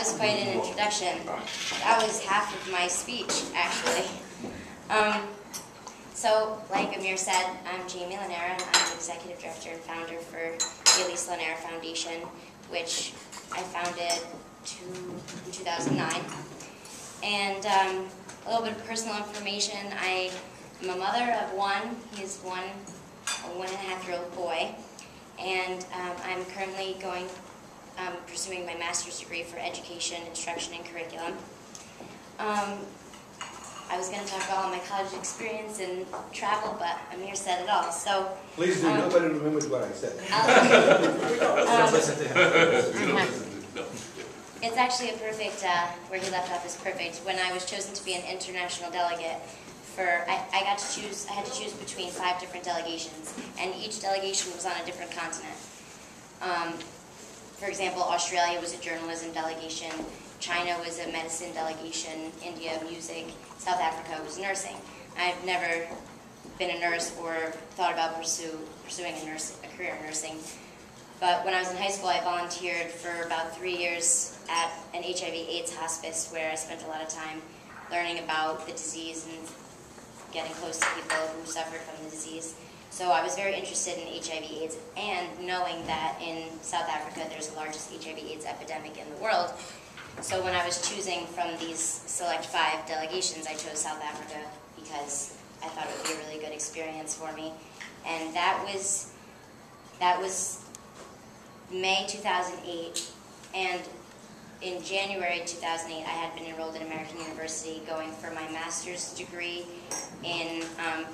was quite an introduction. That was half of my speech, actually. So, like Amir said, I'm Jaymie Lanera, and I'm the Executive Director and Founder for the Elise Lanera Foundation, which I founded in 2009. And a little bit of personal information. I am a mother of one. He's a 1.5-year-old boy. And I'm currently pursuing my master's degree for education, instruction, and curriculum. I was going to talk about all my college experience and travel, but Amir said it all. So please do. Nobody remembers what I said. It's actually a perfect, where he left off is perfect. When I was chosen to be an international delegate, I had to choose between 5 different delegations, and each delegation was on a different continent. For example, Australia was a journalism delegation, China was a medicine delegation, India music, South Africa was nursing. I've never been a nurse or thought about pursuing a career in nursing. But when I was in high school, I volunteered for about 3 years at an HIV/AIDS hospice where I spent a lot of time learning about the disease and getting close to people who suffered from the disease. So I was very interested in HIV/AIDS and knowing that in South Africa there's the largest HIV/AIDS epidemic in the world. So when I was choosing from these select 5 delegations, I chose South Africa because I thought it would be a really good experience for me. And that was May 2008, and in January 2008, I had been enrolled in American University going for my master's degree in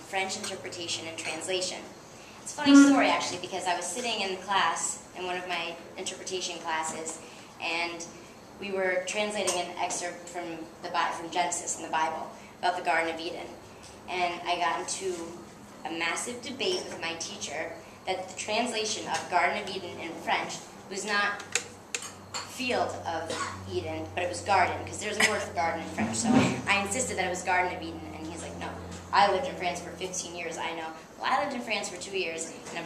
French interpretation and translation. It's a funny story, actually, because I was sitting in class, in one of my interpretation classes, and we were translating an excerpt from Genesis in the Bible about the Garden of Eden. And I got into a massive debate with my teacher that the translation of Garden of Eden in French was not Field of Eden, but it was garden, because there's a word for garden in French. So I insisted that it was Garden of Eden, and he's like, no, I lived in France for 15 years, I know. Well, I lived in France for 2 years, and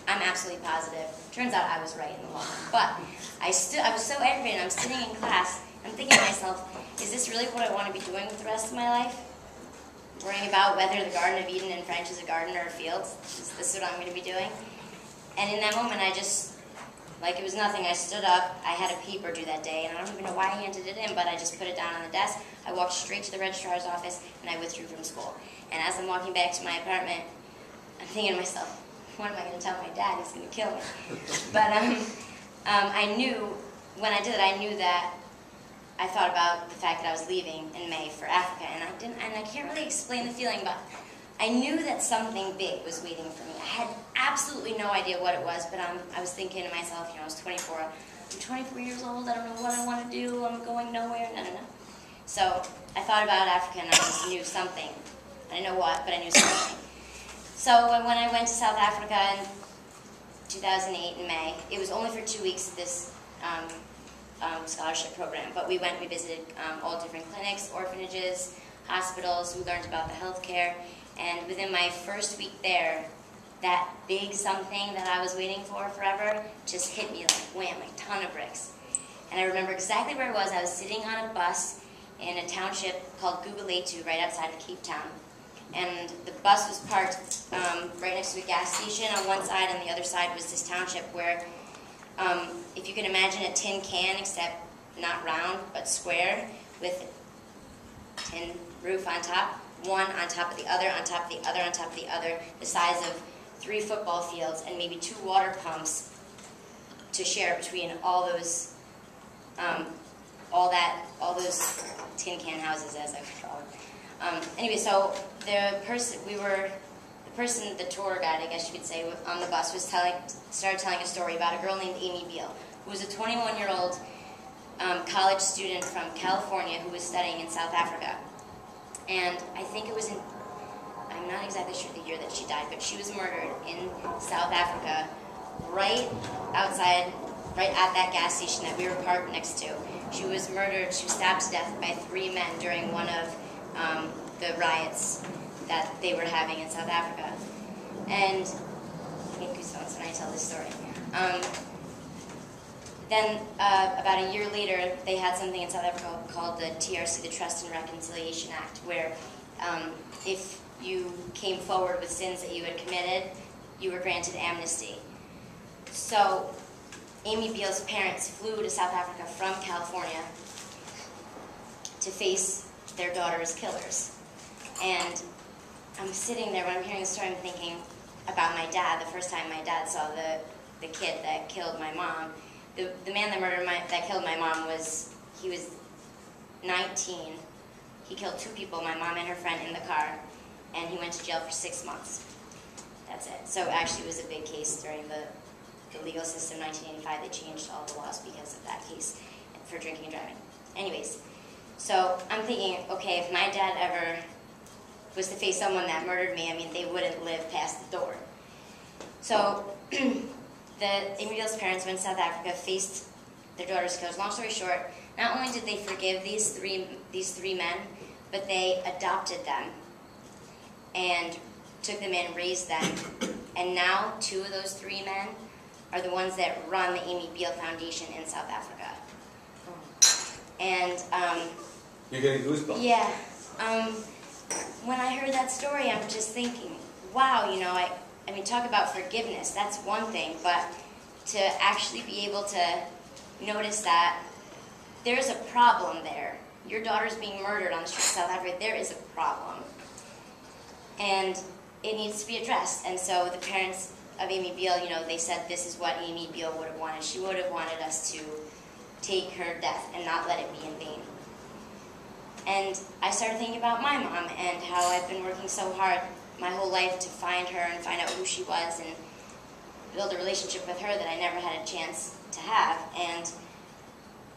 I'm absolutely positive. Turns out I was right in the long run. But I was so aggravated, I'm sitting in class, I'm thinking to myself, is this really what I want to be doing with the rest of my life? Worrying about whether the Garden of Eden in French is a garden or a field? Is this what I'm going to be doing? And in that moment, I just, like it was nothing, I stood up, I had a paper due that day, and I don't even know why he handed it in, but I just put it down on the desk, I walked straight to the registrar's office, and I withdrew from school. And as I'm walking back to my apartment, I'm thinking to myself, what am I going to tell my dad? He's going to kill me. But I knew, when I did it, I knew that I thought about the fact that I was leaving in May for Africa, and I can't really explain the feeling, but I knew that something big was waiting for me. I had absolutely no idea what it was, but I was thinking to myself, I was 24. I'm 24 years old, I don't know what I want to do, I'm going nowhere, no. So I thought about Africa, and I just knew something. I didn't know what, but I knew something. So when I went to South Africa in 2008 in May, it was only for 2 weeks, this scholarship program, but we visited all different clinics, orphanages, hospitals, we learned about the healthcare, and within my first week there, that big something that I was waiting for forever just hit me like wham, like a ton of bricks. And I remember exactly where I was. I was sitting on a bus in a township called Guguletu, right outside of Cape Town. And the bus was parked right next to a gas station on one side, and the other side was this township where, if you can imagine a tin can, except not round, but square, with a tin roof on top, one on top of the other, on top of the other, on top of the other, the size of 3 football fields, and maybe 2 water pumps to share between all those tin can houses, as I would call them. Anyway, so the tour guide, I guess you could say, on the bus started telling a story about a girl named Amy Beale, who was a 21-year-old college student from California who was studying in South Africa. And I think it was I'm not exactly sure the year that she died, but she was murdered in South Africa right outside, right at that gas station that we were parked next to. She was murdered, she was stabbed to death by 3 men during one of the riots that they were having in South Africa. And I get goosebumps when I tell this story. Then about a year later, they had something in South Africa called the TRC, the Trust and Reconciliation Act, where if you came forward with sins that you had committed, you were granted amnesty. So Amy Beale's parents flew to South Africa from California to face their daughter's killers. And I'm sitting there when I'm hearing the story, I'm thinking about my dad. The first time my dad saw the kid that killed my mom, the man that killed my mom he was 19. He killed 2 people, my mom and her friend, in the car, and he went to jail for 6 months. That's it. So actually it was a big case during the legal system, 1985. They changed all the laws because of that case for drinking and driving. Anyways, so I'm thinking, okay, if my dad ever was to face someone that murdered me, I mean, they wouldn't live past the door. So Amy Beale's parents went to South Africa, faced their daughter's killers. Long story short, not only did they forgive these three men, but they adopted them and took them in, raised them, and now 2 of those 3 men are the ones that run the Amy Beale Foundation in South Africa. And you're getting goosebumps. Yeah. When I heard that story, I'm just thinking, wow, you know, I mean, talk about forgiveness. That's one thing, but to actually be able to notice that there's a problem there. Your daughter's being murdered on the streets of South Africa. There is a problem. And it needs to be addressed. And so the parents of Amy Beale, you know, they said this is what Amy Beale would have wanted. She would have wanted us to take her death and not let it be in vain. And I started thinking about my mom and how I've been working so hard my whole life to find her and find out who she was and build a relationship with her that I never had a chance to have. And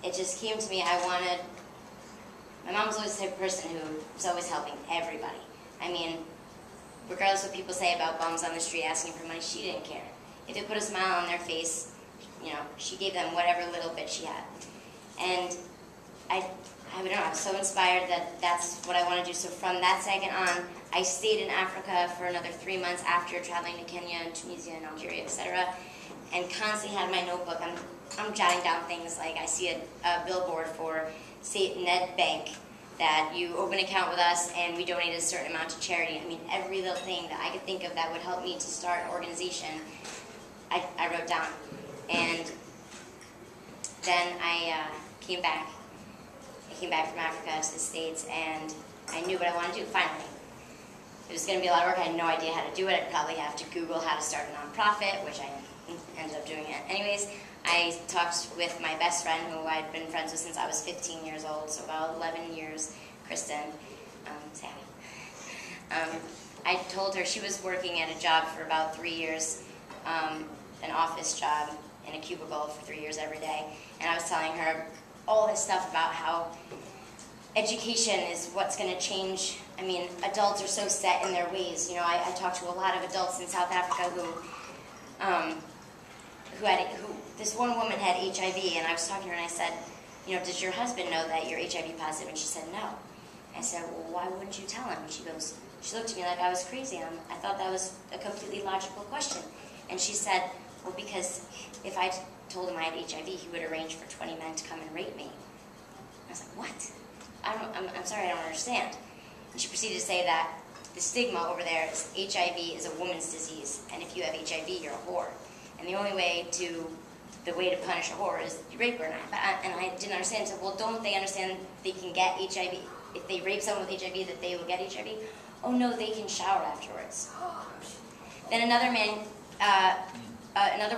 it just came to me, my mom's always the type of person who's always helping everybody. I mean, regardless of what people say about bums on the street asking for money, she didn't care. If it put a smile on their face, you know, she gave them whatever little bit she had. And I don't know, I was so inspired that that's what I want to do. So from that second on, I stayed in Africa for another 3 months after traveling to Kenya and Tunisia and Algeria, etc. And constantly had my notebook. I'm jotting down things like I see a billboard for Ned Bank that you open an account with us and we donate a certain amount to charity. I mean, every little thing that I could think of that would help me to start an organization, I wrote down. And then I came back. I came back from Africa to the States, and I knew what I wanted to do, finally. It was going to be a lot of work. I had no idea how to do it. I'd probably have to Google how to start a nonprofit, which I ended up doing it. Anyways, I talked with my best friend, who I'd been friends with since I was 15 years old, so about 11 years, Kristen. Say hi. I told her she was working at a job for about 3 years, an office job in a cubicle for 3 years every day, and I was telling her all this stuff about how education is what's going to change. I mean, adults are so set in their ways. You know, I talked to a lot of adults in South Africa who this one woman had HIV, and I was talking to her and I said, you know, does your husband know that you're HIV positive? And she said, no. I said, well, why wouldn't you tell him? And she looked at me like I was crazy, and I thought that was a completely logical question. And she said, well, because if I told him I had HIV, he would arrange for 20 men to come and rape me. I was like, what? I'm sorry, I don't understand. And she proceeded to say that the stigma over there is HIV is a woman's disease, and if you have HIV, you're a whore. And the only way to punish a whore is you rape her. And I didn't understand. So, well, don't they understand they can get HIV? If they rape someone with HIV, that they will get HIV? Oh no, they can shower afterwards. Then another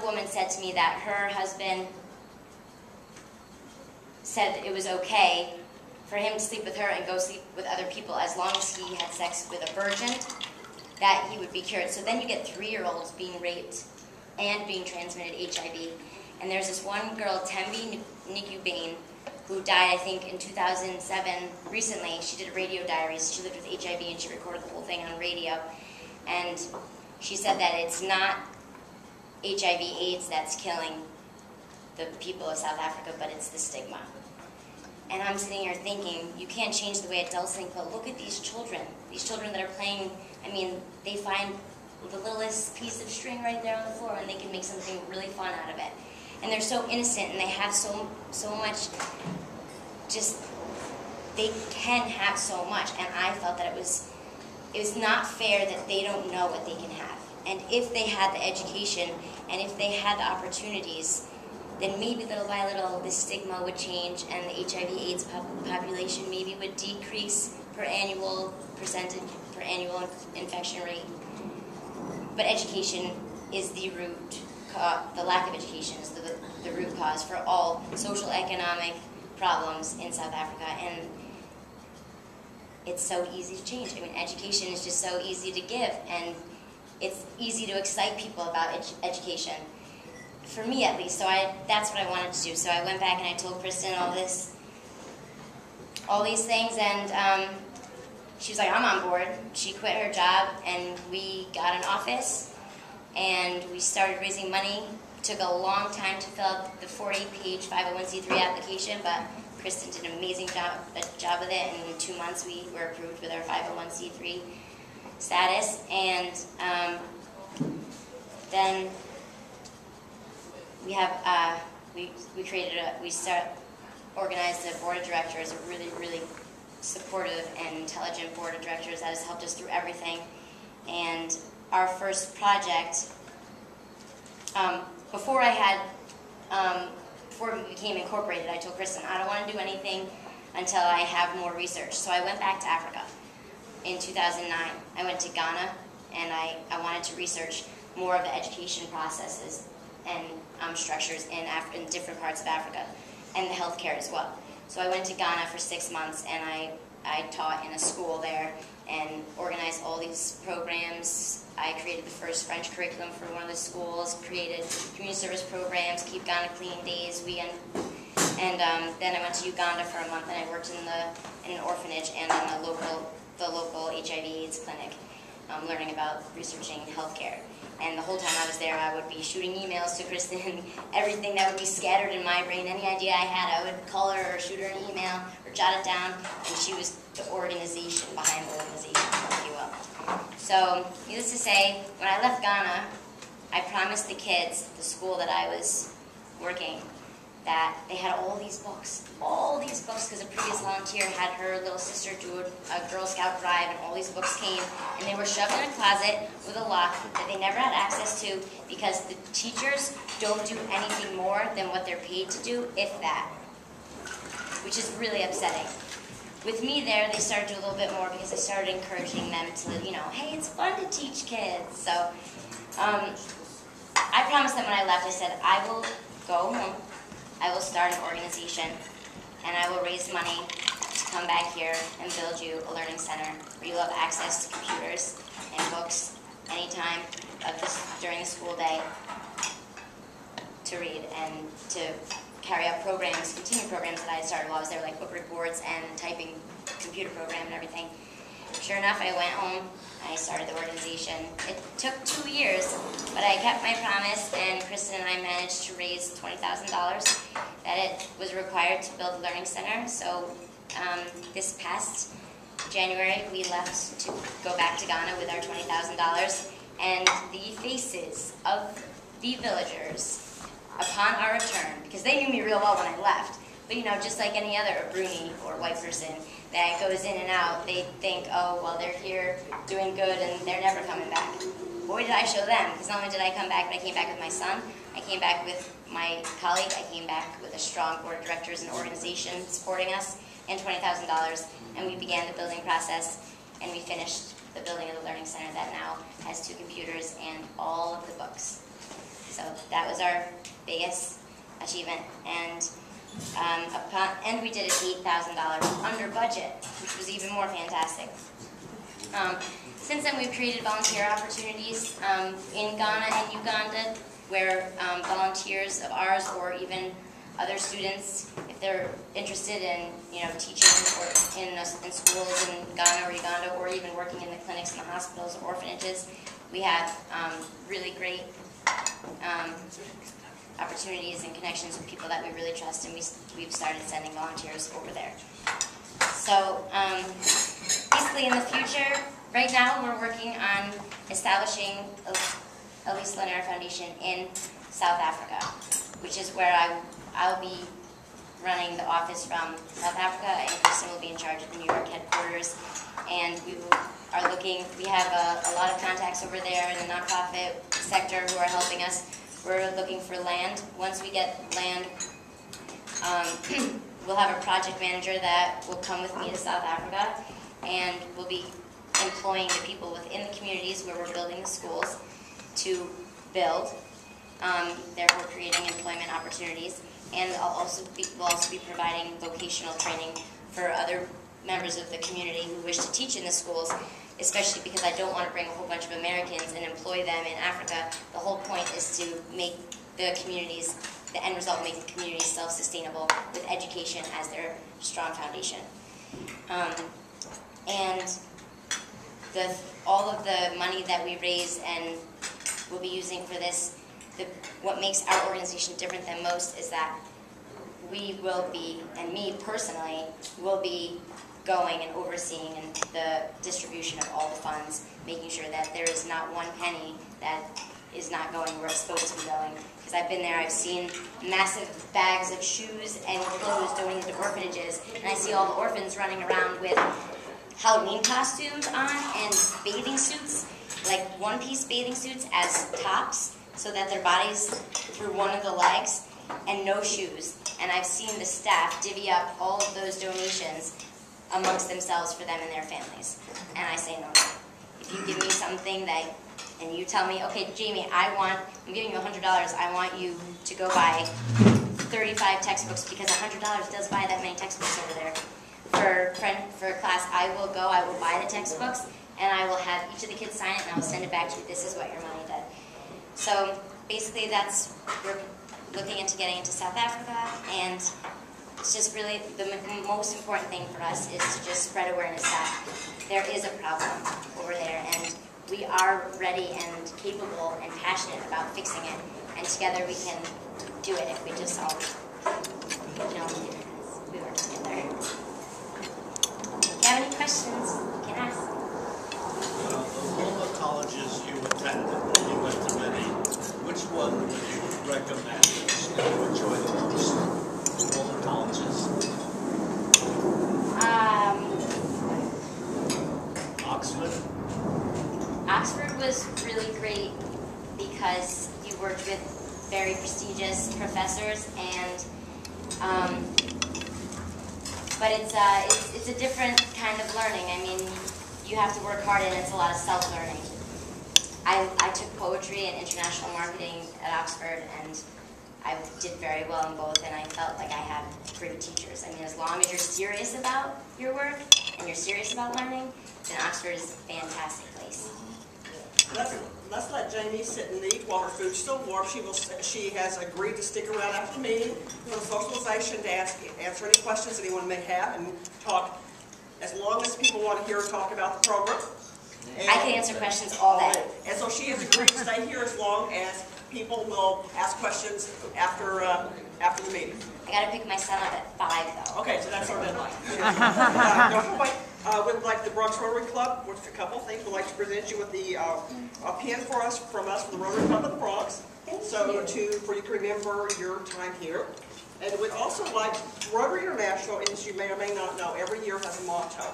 woman said to me that her husband said it was okay for him to sleep with her and go sleep with other people as long as he had sex with a virgin, that he would be cured. So then you get 3-year-olds being raped and being transmitted HIV. And there's this one girl, Tembi Nikubane, who died, I think, in 2007. Recently, she did a radio diary. She lived with HIV, and she recorded the whole thing on radio. And she said that it's not HIV/AIDS that's killing the people of South Africa, but it's the stigma. And I'm sitting here thinking, you can't change the way adults think, but look at these children that are playing. I mean, they find the littlest piece of string right there on the floor, and they can make something really fun out of it. and they're so innocent, and they have so much, just, they can have so much, and I felt that it was not fair that they don't know what they can have. And if they had the education, and if they had the opportunities, then maybe little by little this stigma would change, and the HIV/AIDS population maybe would decrease per annual infection rate. But education is the root cause. The lack of education is the root cause for all social economic problems in South Africa, and it's so easy to change. I mean, education is just so easy to give, and it's easy to excite people about education. For me, at least. So that's what I wanted to do. So I went back and I told Kristen all these things, and she was like, "I'm on board." She quit her job, and we got an office, and we started raising money. It took a long time to fill out the 40-page 501c3 application, but Kristen did an amazing job with it, and in 2 months we were approved with our 501c3 status, and then we have we organized a board of directors, a really, really supportive and intelligent board of directors that has helped us through everything. And our first project, before we became incorporated, I told Kristen, I don't want to do anything until I have more research. So I went back to Africa in 2009. I went to Ghana, and I wanted to research more of the education processes and structures in different parts of Africa, and the healthcare as well. So I went to Ghana for 6 months, and I taught in a school there and organized all these programs. I created the first French curriculum for one of the schools, created community service programs, Keep Ghana Clean days, then I went to Uganda for a month, and I worked in an orphanage and in the local HIV/AIDS clinic, learning about researching healthcare. And the whole time I was there, I would be shooting emails to Kristen, everything that would be scattered in my brain, any idea I had, I would call her or shoot her an email or jot it down, and she was the organization behind the organization, if you will. So, needless to say, when I left Ghana, I promised the kids, the school that I was working, that they had all these books, because a previous volunteer had her little sister do a Girl Scout drive, and all these books came, and they were shoved in a closet with a lock that they never had access to, because the teachers don't do anything more than what they're paid to do, if that, which is really upsetting. With me there, they started to do a little bit more, because I started encouraging them to, hey, it's fun to teach kids. So I promised them when I left, I said, I will go home, I will start an organization, and I will raise money to come back here and build you a learning center where you'll have access to computers and books anytime during the school day to read and to carry out programs, continuing programs that I had started while I was there, like book reports and typing computer program and everything. Sure enough, I went home, I started the organization. It took 2 years, but I kept my promise, and Kristen and I managed to raise $20,000 that it was required to build a learning center. So this past January, we left to go back to Ghana with our $20,000, and the faces of the villagers upon our return, because they knew me real well when I left, but just like any other Bruni or white person that goes in and out, they think, oh, well, they're here doing good and they're never coming back. Boy, did I show them, because not only did I come back, but I came back with my son, I came back with my colleague, I came back with a strong board of directors and organization supporting us, and $20,000, and we began the building process, and we finished the building of the learning center that now has 2 computers and all of the books. So that was our biggest achievement, and we did it $8,000 under budget, which was even more fantastic. Since then, we've created volunteer opportunities in Ghana and Uganda, where volunteers of ours, or even other students, if they're interested in teaching or in schools in Ghana or Uganda, or even working in the clinics and the hospitals or orphanages, we have really great opportunities and connections with people that we really trust, and we've started sending volunteers over there. So basically in the future, right now we're working on establishing Jaymie Lanera Foundation in South Africa. which is where I'll be running the office from South Africa, and Kristen will be in charge of the New York headquarters. And we have a lot of contacts over there in the nonprofit sector who are helping us. We're looking for land. Once we get land, we'll have a project manager that will come with me to South Africa, and we'll be employing the people within the communities where we're building the schools to build, therefore creating employment opportunities. And we'll also be providing vocational training for other members of the community who wish to teach in the schools, especially because I don't want to bring a whole bunch of Americans and employ them in Africa. The whole point is to make the end result, make the communities self-sustainable with education as their strong foundation. And all of the money that we raise and we'll be using for this, what makes our organization different than most is that we will be, and me personally, will be going and overseeing the distribution of all the funds, making sure that there is not one penny that is not going where it's supposed to be going. Because I've been there, I've seen massive bags of shoes and clothes donated to orphanages, and I see all the orphans running around with Halloween costumes on and bathing suits, like one-piece bathing suits as tops, so that their bodies through one of the legs, and no shoes. And I've seen the staff divvy up all of those donations amongst themselves for them and their families. And I say no. If you give me something and you tell me, okay, Jaymie, I'm giving you $100, I want you to go buy 35 textbooks, because $100 does buy that many textbooks over there. For class, I will buy the textbooks, and I will have each of the kids sign it, and I will send it back to you. This is what your money did. So basically we're looking into getting into South Africa, and it's just really the most important thing for us is to just spread awareness that there is a problem over there, and we are ready and capable and passionate about fixing it, and together we can do it if we just all, we work together. If you have any questions, you can ask. Of all the colleges you attended, you went to many, which one would you recommend that you enjoy the most of all the colleges? Oxford? Oxford was really great because you worked with very prestigious professors, and but it's a different kind of learning. I mean, you have to work hard, and it's a lot of self-learning. I took poetry and international marketing at Oxford, and I did very well in both, and I felt like I had great teachers. I mean, as long as you're serious about your work and you're serious about learning, then Oxford is a fantastic place. Let's let Jaymie sit and eat while her food's still warm. She has agreed to stick around after the meeting for the socialization to answer any questions anyone may have and talk as long as people want to hear her talk about the program. And, I can answer questions all day. And so she has agreed to stay here as long as people will ask questions after the meeting. I got to pick my son up at 5, though. Okay, so that's our deadline. Don't wait. We'd like the Bronx Rotary Club, with a couple things, we'd like to present you with a pin from us from the Rotary Club of the Bronx. For you to remember your time here. And we'd also like Rotary International, as you may or may not know, every year has a motto.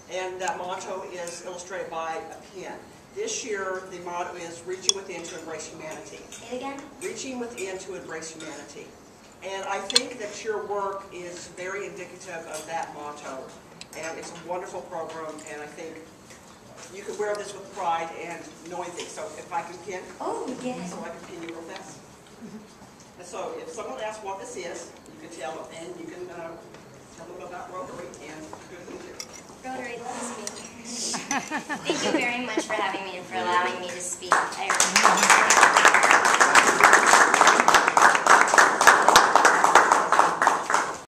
And that motto is illustrated by a pin. This year, the motto is reaching within to embrace humanity. Say it again? Reaching within to embrace humanity. And I think that your work is very indicative of that motto. And it's a wonderful program, and I think you can wear this with pride and knowing things. So if I can pin, Oh, yes. so I can pin you real fast. And so if someone asks what this is, you can tell them, and you can tell them about Rotary and good things here. Rotary loves me. Thank you very much for having me and for allowing me to speak. I